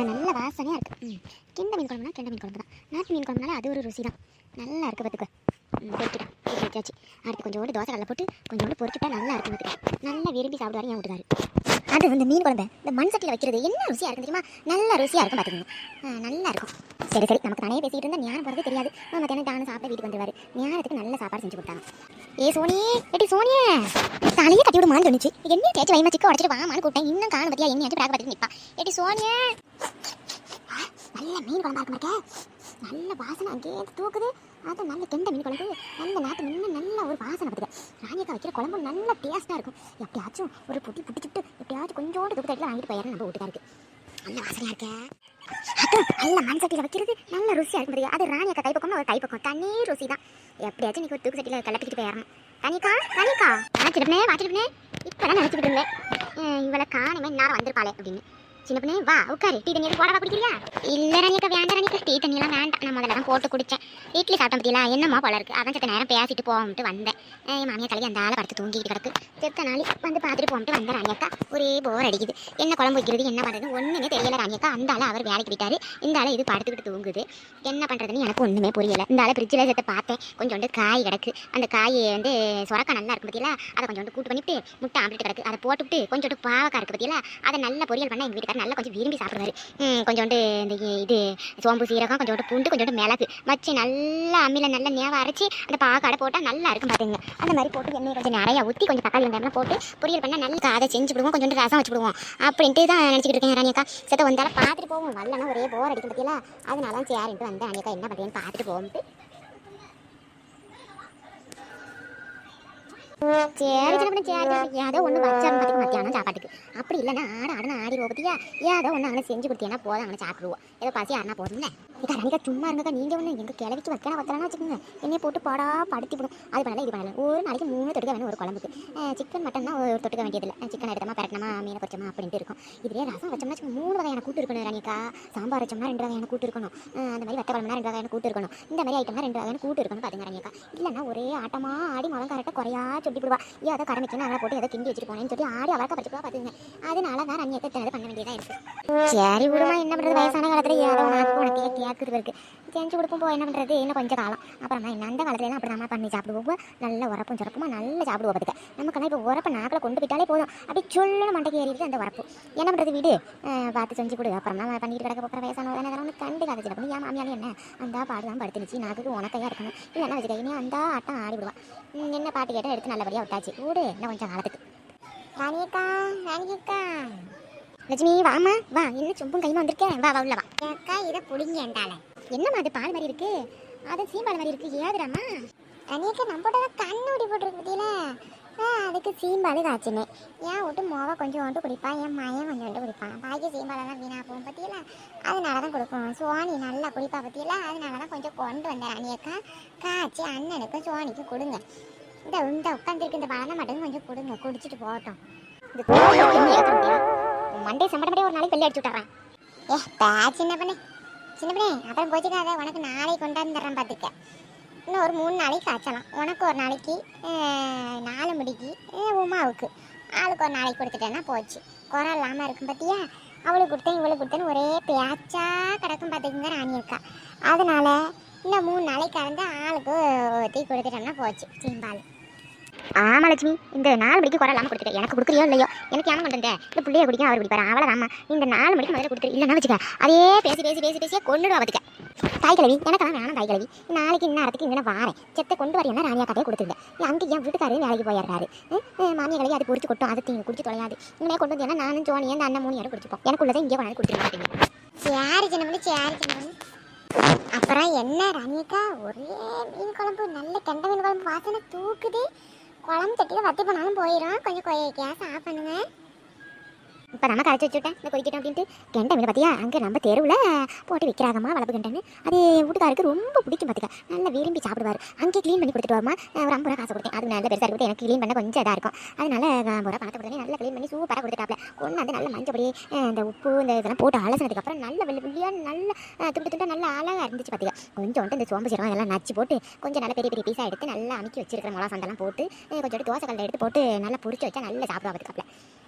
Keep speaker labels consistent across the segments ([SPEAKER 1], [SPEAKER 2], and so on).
[SPEAKER 1] நல்ல வாசனையாக இருக்குது. கெண்டை மீன் குழம்புனா கெண்டை மீன் குழம்பு தான். நாட்டு மீன் குழம்புனால அது ஒரு ருசி தான். நல்லா இருக்குது பார்த்துக்க. பொறுக்கிட்டான் வச்சாச்சு. அடுத்து கொஞ்சோண்டு தோசை கடலை போட்டு கொஞ்சோண்டு பொறுக்கிட்டா நல்லா இருக்கும் பார்த்துக்க. நல்லா விரும்பி சாப்பிடுவாரு என் வீட்டுக்காரு. அது வந்து மீன் குழம்பு இந்த மண் சட்டியில் வைக்கிறது என்ன ருசியாக இருக்கும் தெரியுமா? நல்ல ருசியாக இருக்கும் பார்த்துக்கோங்க. நல்லா இருக்கும். சரி சரி, நமக்கு தானே பேசிக்கிட்டு இருந்தால் ஞானம் போகிறதே தெரியாது. மத்தியானம் தானே சாப்பிட வீட்டுக்கு வந்துடுவார். ஞானத்துக்கு நல்ல சாப்பாடு செஞ்சு கொடுத்தாங்க. ஏ சோனியே, எட்டி சோனியே, தலையே கட்டி விடுமான்னு தோணுச்சு. என்ன தேய்ச்சி வைமா சிக்க உடச்சிட்டு வாமான்னு கூப்பிட்டேன். இன்னும் காணும் பற்றியா என்னையாச்சும் பிராக பார்த்துட்டு நிற்பா. எட்டி சோனியே, நல்ல மீன் குழம்பா இருக்க மாட்டேன். நல்ல வாசனை அங்கேயே தூக்குது. அது நல்ல கெண்டை மீன் குழம்பு, நல்ல நாட்டு மீன், நல்ல ஒரு வாசனை பார்த்துக்க. ராணியக்கா வைக்கிற குழம்பு நல்ல டேஸ்ட்டாக இருக்கும். எப்படியாச்சும் ஒரு புட்டி புட்டிச்சுட்டு எப்படியாச்சும் கொஞ்சோண்டு தூக்கத்தில் வாங்கிட்டு போயிடறேன் நம்ம வீட்டுக்காருக்கு. நல்ல வாசனையாக இருக்கேன். அது நல்ல மண் சட்டியில் வைக்கிறது நல்ல ருசியாக இருக்கும் பார்த்தியா. அது ராணியக்கா கைப்பக்கம்னா ஒரு கைப்பக்கம் தண்ணி ருசி தான். எப்படியாச்சும் நீ ஒரு தூக்கு சட்டியில் கிளப்பிக்கிட்டு போயிடறேன். கனிக்கா கனிக்கா வாச்சிருப்பனே இப்போ தான் நினச்சிக்கிட்டு இருந்தேன். இவளை காணுமே நேரம் வந்திருப்பாளே அப்படின்னு. சின்ன பண்ணே வா உட்காரு. டீ தண்ணி போடவா குடிக்கிறியா? இல்லை ராணிக்கா வேண்டாம் ராணிக்கா, டீ தண்ணியெல்லாம் வேண்டாம். நான் முதல்ல தான் போட்டு குடித்தேன். இட்லி சாப்பிட்டேன் பற்றியா, என்னம்மா போல இருக்குது. அதான் சத்த நேரம் பேசிட்டு போவோம்ட்டு வந்தேன். என் மாமியா கலகி அந்த ஆளை படுத்து தூங்கிட்டு கிடக்கு. செத்த நாளி வந்து பார்த்துட்டு போவோம்ட்டு வந்தேன் ராணியக்கா. ஒரே போர் அடிக்குது. என்ன குழம்பு வைக்கிறது என்ன பண்ணுறது ஒன்றுமே தெரியல ராணியக்கா. அந்த ஆளை அவர் வேலைக்கு போயிட்டாரு. இந்த ஆளை இது படுத்துக்கிட்டு தூங்குது. என்ன பண்ணுறதுன்னு எனக்கு ஒன்றுமே புரியலை. இந்த ஆளை ஃப்ரிட்ஜில் சேர்த்து பார்த்தேன். கொஞ்சோண்டு காய் கிடக்கு. அந்த காயை வந்து சுரக்கா நல்லா இருக்கும் பற்றியா, அதை கொஞ்சோண்டு கூட்டு பண்ணிவிட்டு முட்டை ஆம்லெட் கிடக்கு, அதை போட்டுவிட்டு கொஞ்சோண்டு பாவக்காய் இருக்குது பற்றியா, அதை நல்ல பொரியல் பண்ணால் எங்கள் வீட்டுக்காரர் நல்லா கொஞ்சம் விரும்பி சாப்பிடுவாரு. கொஞ்சோண்டு இந்த இது சோம்பு சீரகம் கொஞ்சோண்டு பூண்டு கொஞ்சோண்டு மிளகு வச்சு நல்லா அம்மியில் நல்லா நேவா அரைச்சி அந்த பாக்காடை போட்டால் நல்லா இருக்கும் பார்த்துங்க. அந்த மாதிரி போட்டு எண்ணெய் கொஞ்சம் நிறையா ஊற்றி கொஞ்சம் தக்காளி வெங்காயம்லாம் போட்டு பொரியல் பண்ணால் நல்லா அதை செஞ்சு விடுவோம். கொஞ்சோண்டு ரசம் வச்சு விடுவோம் அப்படின்ட்டு தான் நினச்சிக்கிட்டு இருக்கேன் ராணியக்கா. செத்த வந்தாலும் பார்த்துட்டு போவோம். வரலன்னா ஒரே போர் அடிக்கும் பற்றியா, அதனால தான் சேரின்ட்டு வந்தேன் ராணியக்கா. என்ன பண்ணுறேன்னு பார்த்துட்டு போவோம்ட்டு. சரி சரி, ஏதோ ஒன்று வச்சாலும் பார்த்துக்கு மத்தியானம் சாப்பாட்டுக்கு. அப்படி இல்லைன்னா ஆடிடுவோம் பற்றியா. ஏதோ ஒன்று அங்கே செஞ்சு கொடுத்தீங்கன்னா போதும், அங்கே சாப்பிடுவோம். ஏதோ பசி யாருனா போதும்ல. இக்கா ராணிக்கா சும்மா இருங்கக்கா. நீங்கள் ஒன்று எங்கள் கிளவிக்கு வைக்கலாம்னு வச்சுக்கோங்க. என்னையை போட்டு பாடா படுத்தி விடும். அது பண்ணல இது பண்ணல. ஒரு நாளைக்கு 3 தொட்டுக்க வேணும் ஒரு குழம்புக்கு. சிக்கன் மட்டன்னா ஒரு தொட்டுக்க வேண்டியதில்லை. சிக்கன் எடுத்தமா பரட்டமா மீனை பொரிச்சமா அப்படின்ட்டு இருக்கும். இதுலேயே ரசம் வச்சோம்னா 3 வகையான கூட்டு இருக்கணும் ராணிக்கா. சாம்பார் வச்சோம்னா 2 வகையான கூட்டு இருக்கணும். அந்த மாதிரி வத்த குழம்புனா 2 வகையான கூட்டு இருக்கணும். இந்த மாதிரி ஐட்டம்னா 2 வகையான கூட்டு இருக்கணும் பார்த்துங்க ராணிக்கா. இல்லைன்னா ஒரே ஆட்டமா ஆடி மலம் கரெக்டாக குறையா சொல்லி விடுவா. ஏதோ கடமைக்கு நல்லா போட்டு ஏதோ கிண்டி வச்சுட்டு போனேன்னு சொல்லி ஆடி அவளக்க படிச்சுப்பா பார்த்துங்க. அதனால தான் ராணியத்தை தனது பண்ண வேண்டியதாக இருக்குது. சரி விடுமா, என்ன பண்ணுறது, வயசான காலத்தில் ஏதோ உனக்கு கேட்குறது இருக்கு. செஞ்சு கொடுப்போம் போ, என்ன பண்ணுறது, இன்னும் கொஞ்சம் காலம் அப்புறமா என்ன அந்த காலத்துலாம் அப்படி நம்ம பண்ணி சாப்பிடுவோம். நல்ல உரப்பும் சுரப்புமா நல்லா சாப்பிடுவோம் பார்த்துக்க. நமக்கெல்லாம் இப்போ உரப்பை நாக்கில் கொண்டு போயிட்டாலே போதும். அப்படி சொல்லணும் மண்டைக்கு ஏறிட்டு அந்த உரப்பு. என்ன பண்ணுறது, வீடு பார்த்து செஞ்சு கொடு. அப்புறமா பண்ணிட்டு கிடக்க போகிற வயசான ஒன்று கண்டு கதை பண்ணி ஏன் மாமியாலும் என்ன அந்த பாடு தான் படுத்துருச்சு. நாக்கு உனக்கையாக இருக்கணும். இல்லைன்னா வச்சுக்க அந்த ஆட்டம் ஆடிவிடுவான். என்ன பாட்டு கேட்டால் எடுத்து நல்லபடியாக விட்டாச்சு. வீடு இன்னும் கொஞ்சம் காலத்துக்கு. ராணியக்கா ராணியக்கா லட்சுமி வாமா வா. என்ன சொம்பும் கைமா வந்திருக்கேன். வா வா உள்ள வா. அக்கா இதை பிடிங்கண்டால. என்னம்மா அது பால் மாதிரி இருக்கு, அது சீம்பால் மாதிரி இருக்கு. ஏதுடாமா ராணியக்கா நம்மளோட கண்ணூடி போட்டுருக்கு பத்தியில, அதுக்கு சீம்பால் காய்ச்சினே. ஏன் விட்டு மோவா கொஞ்சோண்டு குடிப்பா, என் மயம் கொஞ்சோண்டு குடிப்பான். பாக்கி சீம்பாலெல்லாம் வீணா போகும் பத்தியில, அதனால தான் கொடுப்போம். சோனி நல்லா குடிப்பா பத்தியில, அதனால தான் கொஞ்சம் கொண்டு வந்தேன் ராணியக்கா. காய்ச்சி அண்ணனுக்கும் சோனிக்கும் கொடுங்க. இந்த உட்காந்துருக்கு இந்த பழம் மட்டும் கொஞ்சம் கொடுங்க, குடிச்சிட்டு போகட்டும். மண்டே சம்பளப்படியே ஒரு நாளைக்கு வெள்ளை அடிச்சு விட்டுறேன். சின்ன பண்ணே அப்புறம் போச்சுக்காத. உனக்கு நாளைக்கு கொண்டாந்துடுறேன் பார்த்துக்க. இன்னும் ஒரு 3 நாளைக்கு காய்ச்சலாம். உனக்கு ஒரு நாளைக்கு 4 முடிக்கு உமாவுக்கு ஆளுக்கு ஒரு நாளைக்கு கொடுத்துட்டேன்னா போச்சு. குறை இல்லாமல் இருக்கும் பார்த்தியா. அவளுக்கு கொடுத்தேன் இவளுக்கு கொடுத்தேன்னு ஒரே பேச்சா கிடக்கும் பார்த்துக்குங்க ராணியக்கா. அதனால இன்னும் 3 நாளைக்கு கறந்து ஆளுக்கு டீ கொடுத்துட்டோம்னா போச்சு சீம்பால். ஆமாம் லட்சுமி, இந்த 4 மணிக்கு குறை இல்லாமல் கொடுத்துட்டேன். எனக்கு கொடுக்குறியோ இல்லையோ, எனக்கு ஏன் கொண்டு வந்தேன். இந்த பிள்ளைய குடிக்க அவர் குடிப்பார். அவ்வளோதாம்மா. இந்த 4 மணிக்கு முதல்ல கொடுத்துரு. இல்லைன்னா வச்சுக்க அதே பேசியே கொண்டுடுவா பார்த்துக்க. தாய் கிழவி எனக்கெல்லாம் வேணாம். தாய் கிழவி நாளைக்கு இந்நேரத்துக்கு இங்கே வாரேன். செத்தை கொண்டு வரையா ராணியா கதையை கொடுத்துருந்தேன். அங்கே என் வீட்டுக்காரரு வேலைக்கு போயிடுறாரு. மாமியா கிழவி அது பொறிச்சு கொட்டும், அதை குடிச்சு தொலையாது. இங்கே கொண்டு வந்தேன்னா நானும் சோனியை அந்த அண்ணன் 3 யாரும் குடிச்சுப்போம். எனக்குள்ளதான் இங்கே கொண்டாந்து கொடுத்துருக்க மாட்டேங்க. சேரி சின்ன. அப்புறம் என்ன ராணியக்கா, ஒரே மீன் குழம்பு, நல்ல கெண்டை மீன் குழம்பு வாசனை தூக்குது. குழம்பு தட்டியில் வத்தி போனாலும் போயிடும். கொஞ்சம் கேஸ் ஆஃப் பண்ணுங்க. இப்போ நம்ம கரைச்சி வச்சுட்டேன் இந்த கொதிக்கிட்டோம் அப்படின்ட்டு கெண்டை மீன் பார்த்தியா அங்கே நம்ம தெருவில் போட்டு விற்கிறாங்கம்மா வளர்ப்பு கெண்டைன்னு. அது வீட்டுக்காருக்கு ரொம்ப பிடிக்கும் பார்த்துக்க, நல்லா விரும்பி சாப்பிடுவார். அங்கே க்ளீன் பண்ணி கொடுத்துட்டு வரமா ஒரு 50 ரூபா காசு கொடுத்தேன். அது நல்ல பெருசாக இருக்குது, எனக்கு க்ளீன் பண்ண கொஞ்சம் இதாக இருக்கும். அதனால 50 ரூபா பணத்தை கொடுத்தேன், நல்லா க்ளீன் பண்ணி சூப்பராக கொடுத்துட்டாப்ல. கொண்டு வந்து நல்ல மஞ்சப்பொடி இந்த உப்பு இந்த இதெல்லாம் போட்டு அலசினதுக்கப்புறம் நல்ல வெள்ளி வெள்ளியாக நல்ல துண்டு துண்டாக நல்லா அழகாக இருந்துச்சு பார்த்துக்க. கொஞ்சம் இந்த சோம்பு சீரகம் இதெல்லாம் நச்சு போட்டு கொஞ்சம் நல்ல பெரிய பெரிய பீஸாக எடுத்து நல்லா அமுக்கி வச்சிருக்கிற மிளகா சண்டெல்லாம் போட்டு கொஞ்சம் தோசை கல்லை எடுத்து போட்டு நல்லா பொரிச்சு வச்சா நல்லா சாப்பிடுவா பார்த்துக்காப்ல.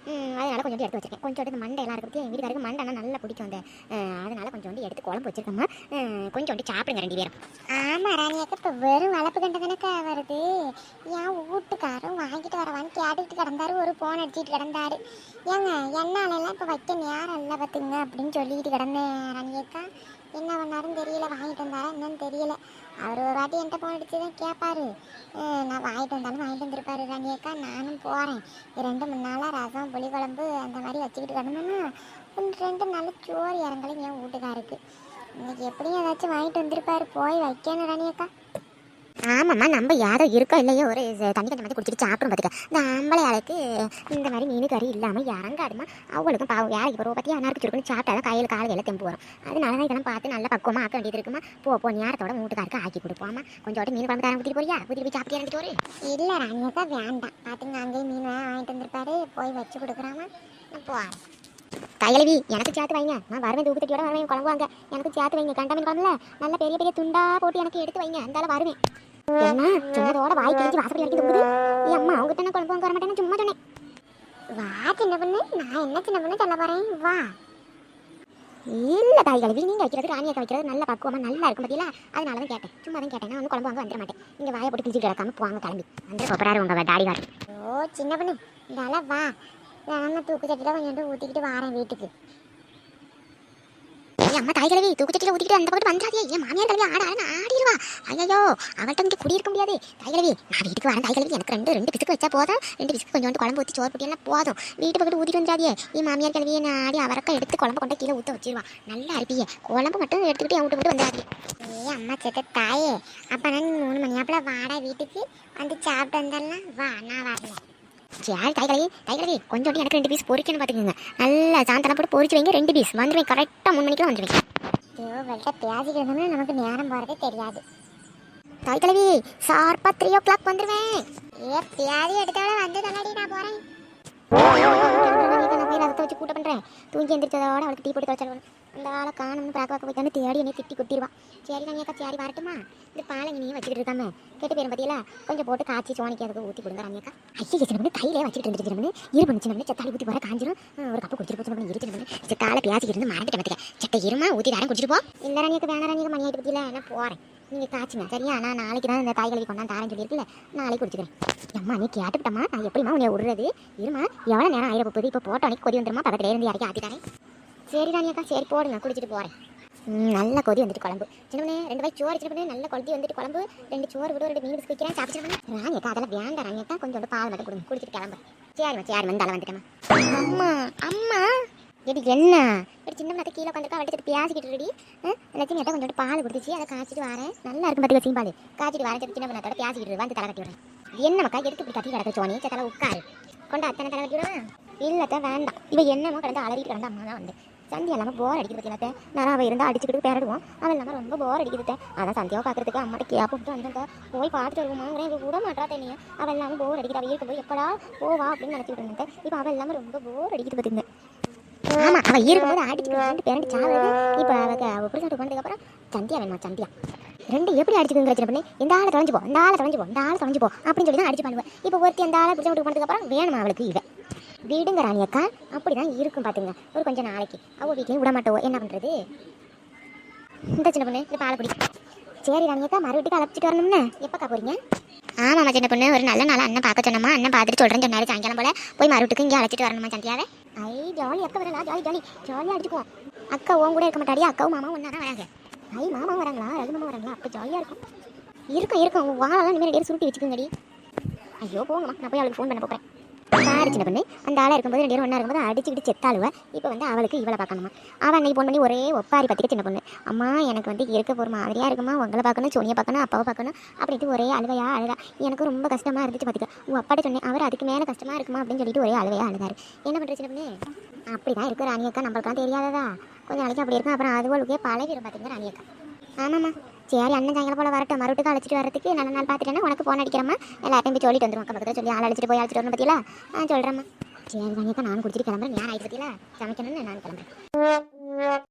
[SPEAKER 1] அதனால் கொஞ்சம் எடுத்து வச்சிருக்கேன். கொஞ்சம் இந்த மண்டை எல்லாம் இருக்குது, எங்கள் வீட்டுக்காருக்கு மண்டைனா நல்லா பிடிக்கும். அந்த அதனால் கொஞ்சம் எடுத்து குழம்பு வச்சிருக்கோம்மா, கொஞ்சம் சாப்பிடுங்க 2 பேரும். ஆமாம் ராணியாக்கு இப்போ வெறும் வளர்ப்பு கண்டை தானே வருது. என் வீட்டுக்காரும் வாங்கிட்டு வரவான்னு கேட்டுக்கிட்டு கிடந்தாரு, ஒரு ஃபோன் அடிச்சுட்டு கிடந்தாரு. ஏங்க என்னாலெல்லாம் இப்போ வைக்க நேரம் இல்லை பார்த்துங்க அப்படின்னு சொல்லிக்கிட்டு கிடந்தேன் ராணியக்கா. என்ன பண்ணாருன்னு தெரியல, வாங்கிட்டு வந்தாரா என்னன்னு தெரியல. அவர் ஒரு வாட்டி என்கிட்ட ஃபோன் அடிச்சு தான் கேட்பாரு, நான் வாங்கிட்டு வந்தாலும் வாங்கிட்டு வந்துருப்பாரு ராணியக்கா. நானும் போகிறேன் 2-3 நாளாக ரசம் புளிக்குழம்பு அந்த மாதிரி வச்சுக்கிட்டு கிடந்தேன்னா 2 நாள் சோறு இறங்கலை என் வீட்டுக்காருக்கு. இன்னைக்கு எப்படியும் ஏதாச்சும் வாங்கிட்டு வந்திருப்பாரு, போய் வைக்கணும் ராணியக்கா. ஆமாம்மா, நம்ம யாரோ இருக்கோ இல்லையோ ஒரு தண்ணி கொஞ்சம் மாதிரி குடிச்சிட்டு சாப்பிடும் பார்த்துக்க. இந்த ஆம்பளை ஆளுக்கு இந்த மாதிரி மீன் கறி இல்லாமல் இறங்காதுமா. அவளுக்கும் பாவம் வேலைக்கு போகிறோம் பார்த்தியா, அன்னாருக்கு சுருக்குன்னு சாப்பிட்டா தான் கையில் கால் வேலை தெம்பு வரும். அதனால தான் இதெல்லாம் பார்த்து நல்லா பக்குவமாக ஆக்க வேண்டியது இருக்குமா. போ நேரத்தோட வீட்டுக்காருக்கு ஆக்கி கொடுப்போமா. கொஞ்சம் மீன் குழம்பு தரம் ஊற்றிட்டு போறியா, ஊற்றி போய் சாப்பிட்டு இறங்கிட்டு வரும். இல்லை ராணியக்கா வேண்டாம், பார்த்துங்க அங்கேயும் மீன் வாங்கிட்டு வந்திருப்பாரு, போய் வச்சு கொடுக்குறாமா. போகிறேன் கையளவி, எனக்கு சேர்த்து வைங்க. நான் வருவேன், தூக்கு தட்டியோட வருவேன், குழம்பு வாங்க எனக்கு சேர்த்து வைங்க. கண்ட மீன் குழம்புல நல்ல பெரிய பெரிய துண்டா போட்டு எனக்கு எடுத்து வைங்க, அந்தால வருவேன். என்ன சொன்னதோட வாய் கிழிச்சு வாசப்படி வரைக்கும் தூக்குது. அம்மா அவங்ககிட்ட நான் குழம்பு வாங்க வர மாட்டேன்னு சும்மா சொன்னேன். வா சின்ன பொண்ணு, நான் என்ன சின்ன பொண்ணு சொல்ல போறேன், வா. இல்லை தாய் கழுவி, நீங்கள் வைக்கிறது ராணியக்கா வைக்கிறது நல்ல பக்குவமாக நல்லா இருக்கும் பார்த்தீங்களா. அதனால தான் கேட்டேன், சும்மா தான் கேட்டேன். நான் வந்து குழம்பு வாங்க வந்துட மாட்டேன். இங்கே வாயை போட்டு கிழிச்சு கிடக்காம போவாங்க கிளம்பி வந்து கொப்பராரு உங்கள் டாடிகார். ஓ சின்ன பொண்ணு இதெல்லாம் வா, நான் தூக்கு சட்டியில் கொஞ்சம் ஊற்றிக்கிட்டு வரேன் வீட்டுக்கு. அம்மா தாய் கிழவி தூக்கு சட்டியில் ஊற்றிக்கிட்டு அந்த பக்கத்து வந்துடாதே, என் மாமியார் கிழவி ஆடிடுவா. ஐயோ அவள்கிட்ட இங்கே குடியிருக்க முடியாது. தாய் கிழவி நான் வீட்டுக்கு வரேன். தாய் கிழவி எனக்கு ரெண்டு பிசுக்கு வச்சா போதும், 2 பிசுக்கு கொஞ்சம் குழம்பு ஊற்றி சோறு போட்டியெல்லாம் போதும். வீட்டு பக்கத்து ஊற்றிட்டு வந்துடாதே. என் மாமியார் கிழவி என்ன ஆடி அவரக்கா எடுத்து குழம்பு கொண்ட கீழே ஊற்ற வச்சிருவா. நல்லா இருப்பியே, குழம்பு மட்டும் எடுத்துக்கிட்டு என் வீட்டு வந்துடாது. ஏ அம்மா செத்த தாயே, அப்போ நான் 3 மணியாப்பில் வாடா வீட்டுக்கு வந்து சாப்பிட்டு வந்துடலாம். வா நான் வரல. சரி தாய் கிழவி கொஞ்சம் எனக்கு 2 பீஸ் பொரிக்கணும் பார்த்துக்கோங்க. நல்லா சாந்தெல்லாம் போட்டு பொரிச்சு வைங்க. 2 பீஸ் வந்துடுவேன், கரெக்டாக 3 மணிக்கு வந்துடுவேன். வெள்ளிட்ட பேசிக்கிட்டு இருந்தோம்னா நமக்கு நேரம் போகிறதே தெரியாது. தாய் கிழவி ஷார்ப்பாக 3 o'clock வந்துடுவேன். ஏ பியாதி எடுத்தோட வந்து தள்ளாடி நான் போகிறேன். ரசத்தை வச்சு கூட்ட பண்ணுறேன். தூங்கி எந்திரிச்சதோட அவளுக்கு டீ போட்டு துவைச்சிடுவேன். அந்த ஆளை காணும்னு பார்க்க போய் வந்து தேடி என்னை திட்டி குத்திடுவான். சரி ரம்யாக்கா சரி வரட்டுமா. இந்த பாலங்கினியும் வச்சுக்கிட்டு இருக்காம கெட்டு பேரும் பற்றியில கொஞ்சம் போட்டு காய்ச்சி சோனிக்கு அதுக்கு ஊற்றி கொடுங்க ரம்யாக்கா. ஐயோ சின்ன கையிலே வச்சுக்கிட்டு இருந்துச்சு இரு பண்ணிச்சு செத்தாடி ஊற்றி போகிற காஞ்சிரும். ஒரு கப்பு குடிச்சிட்டு போச்சு இருந்துச்சு செத்தால பேசிக்கிட்டு இருந்து மறந்துட்டு பார்த்துக்க. செட்டை இருமா ஊற்றி தாரம் குடிச்சிட்டு போ. இல்லை ரம்யாக்கா வேணா ரம்யாக்கா மணி ஆகிட்டு பற்றியில நான் போகிறேன். நீங்கள் காய்ச்சுங்க சரியா. நான் நாளைக்கு தான் இந்த தாய் கழுவி கொண்டாந்து தாரேன்னு சொல்லியிருக்குல்ல, நாளைக்கு குடிச்சிக்கிறேன். அம்மா நீ கேட்டுக்கிட்டம்மா, நான் எப்படிமா உன்னை விடுறது. இருமா எவ்வளோ நேரம் ஆயிரம் போகுது. இப்போ போட்ட அன்னைக்கு கொதி வந்துடுமா, பக்கத்துல இருந்து இறக்கி ஆற்றிட்டானே. சரி ராணியக்கா சரி போடுங்க, குடிச்சிட்டு போகிறேன். நல்லா கொதி வந்துட்டு குழம்பு. சின்னே 2 வாய் சோறு சின்ன நல்லா கொதி வந்துட்டு குழம்பு. 2 சோறு விட 2 மீன் பிடிச்சி வைக்கிறேன் சாப்பிட்டு. ராணியக்கா அதெல்லாம் வேண்டாம் ராணியக்கா, கொஞ்சோண்டு பால் மட்டும் கொடுங்க, குடிச்சிட்டு கிளம்புறேன். சரி வந்தாலும் வந்துட்டேம்மா. அம்மா எடி என்ன எடி சின்ன மத்த கீழே உட்காந்துருக்கா, வட்டிட்டு பேசிக்கிட்டு ரெடி. லட்சுமி ஏட்டா கொஞ்சோண்டு பால் கொடுத்துச்சு, அதை காய்ச்சிட்டு வரேன். நல்லா இருக்கும் பார்த்து சீம்பால் காய்ச்சிட்டு வரேன். சின்ன பண்ணத்தோட பேசிக்கிட்டு வந்து தலை கட்டி விடுறேன். என்ன மக்கா எடுத்து இப்படி கட்டி கிடக்க சோனி தலை உட்காரு கொண்டு அத்தனை தலை கட்டி விடுவேன். இல்லத்தான் வேண்டாம், இவ என்னமோ கிடந்து அலறிட்டு கிடந்த அம்மா தான் வந்து. சந்தியா இல்லாமல் போர் அடிக்கிறது பற்றினத்தை நான் அவள் இருந்தால் அடிச்சுக்கிட்டு பேரடுவோம். அவள் இல்லாமல் ரொம்ப போர் அடிக்கிறது. அதான் சந்தியாவை பார்க்கறதுக்கு அம்மாட்ட கேப்பிட்டு வந்துட்டா போய் பார்த்துட்டு வருவோமாங்கிறேன். இவ விட மாட்டா தனியா. அவள் இல்லாமல் போர் அடிக்கிறது. அவள் இருக்கும்போது எப்படா போவா அப்படின்னு நினச்சிக்கிட்டு இருந்தேன். இப்போ அவள் இல்லாமல் ரொம்ப போர் அடிக்கிறது பார்த்துங்க. ஆமாம் அவள் இருக்கும்போது அடிச்சுக்கிட்டு பேரண்டி சாவது. இப்போ அவள் புரிசாட்டு போனதுக்கப்புறம் சந்தியா வேணுமா சந்தியா 2 எப்படி அடிச்சுக்கிற சின்ன பண்ணி இந்த ஆளை தொலைஞ்சு போ, இந்த ஆளை தொலைஞ்சு போ, இந்த ஆளை தொலைஞ்சு போ அப்படின்னு சொல்லி தான் அடிச்சு பண்ணுவேன். இப்போ ஒருத்தி அந்த ஆளை புரிசாட்டு போனதுக்கப்புறம் வேணுமா அவளுக்கு இவ வீடுங்க ராணியக்கா. அப்படி தான் இருக்கும் பார்த்துங்க. ஒரு கொஞ்சம் நாளைக்கு அவள் வீட்லையும் விட மாட்டோம். என்ன பண்ணுறது. இந்த சின்ன பொண்ணு இது பாலை பிடி. சரி ராணியக்கா மறு வீட்டுக்கு அழைச்சிட்டு வரணும்னு எப்போக்கா போகிறீங்க. ஆமாம்மா சின்ன பொண்ணு ஒரு நல்ல நாள் அண்ணன் பார்க்க சொன்னம்மா. அண்ணன் பார்த்துட்டு சொல்கிறேன்னு சொன்னார் சாயங்காலம் போல். போய் மறு வீட்டுக்கு இங்கே அழைச்சிட்டு வரணுமா சந்தியாவே. ஜாலி அக்கா வரலாம், ஜாலியாக அடிச்சுக்குவோம். அக்கா உன் கூட இருக்க மாட்டாடியா, அக்காவும் மாமாவும் ஒன்றா தான் வராங்க. மாமா வராங்களா ரகு மாமா வராங்களா, அப்போ ஜாலியாக இருக்கும். வாழலாம் இனிமேல் சுருட்டி வச்சுக்கோங்கடி. ஐயோ போங்கம்மா, நான் போய் அவளுக்கு ஃபோன் பண்ண போகிறேன். யார் சின்ன பொண்ணு அந்த ஆளாக இருக்கும்போது 2 பேரும் ஒன்றா இருக்கும்போது அடிச்சுக்கிட்டு செத்தாளுவ. இப்போ வந்து அவளுக்கு இவளை பார்க்கணுமா. அவள் அன்னைக்கு ஃபோன் பண்ணி ஒரே ஒப்பாரி பற்றிக்க சின்ன பொண்ணு. அம்மா எனக்கு வந்து இருக்க ஒரு மாதிரியாக இருக்குமா, உங்களை பார்க்கணும், சோனியை பார்க்கணும், அப்பாவை பார்க்கணும் அப்படின்ட்டு ஒரே அழுவையா அழுதா. எனக்கு ரொம்ப கஷ்டமாக இருந்துச்சு பார்த்துக்க. உன் அப்பாட்ட சொன்னேன், அவர் அதுக்கு மேலே கஷ்டமாக இருக்குமா அப்படின்னு சொல்லிட்டு ஒரே அழுவையா அழுதாரு. என்ன பண்ணுற சின்ன பொண்ணு? அப்படி தான் இருக்குது ராணியக்கா, நம்மளுக்குலாம் தெரியாததா. கொஞ்சம் நாளைக்கு அப்படி இருக்கும், அப்புறம் அதுவளுக்கே பழகிடும் பார்த்துங்க ராணியக்கா. ஆமாம்மா சரி, அண்ணன் சாயங்காலம் போல வரட்டும், மறுட்டுக்கு அழைச்சிட்டு வரதுக்கு நல்ல நாள் பார்த்துட்டேன்னா உனக்கு ஃபோன் அடிக்கிறம்மா. எல்லாத்தையும் போய் சொல்லிட்டு வந்துடும், அக்கா பக்கத்தில் சொல்லி ஆள் அழைச்சிட்டு போய் அழைச்சிட்டு வரணும் பற்றியில சொல்கிறேம்மா. சரி ராணியக்கா, நானும் குடிச்சிட்டு கிளம்புறேன், நேரம் ஆகிட்டு பற்றியில சமைக்கணும்னு நான் கிளம்புறேன்.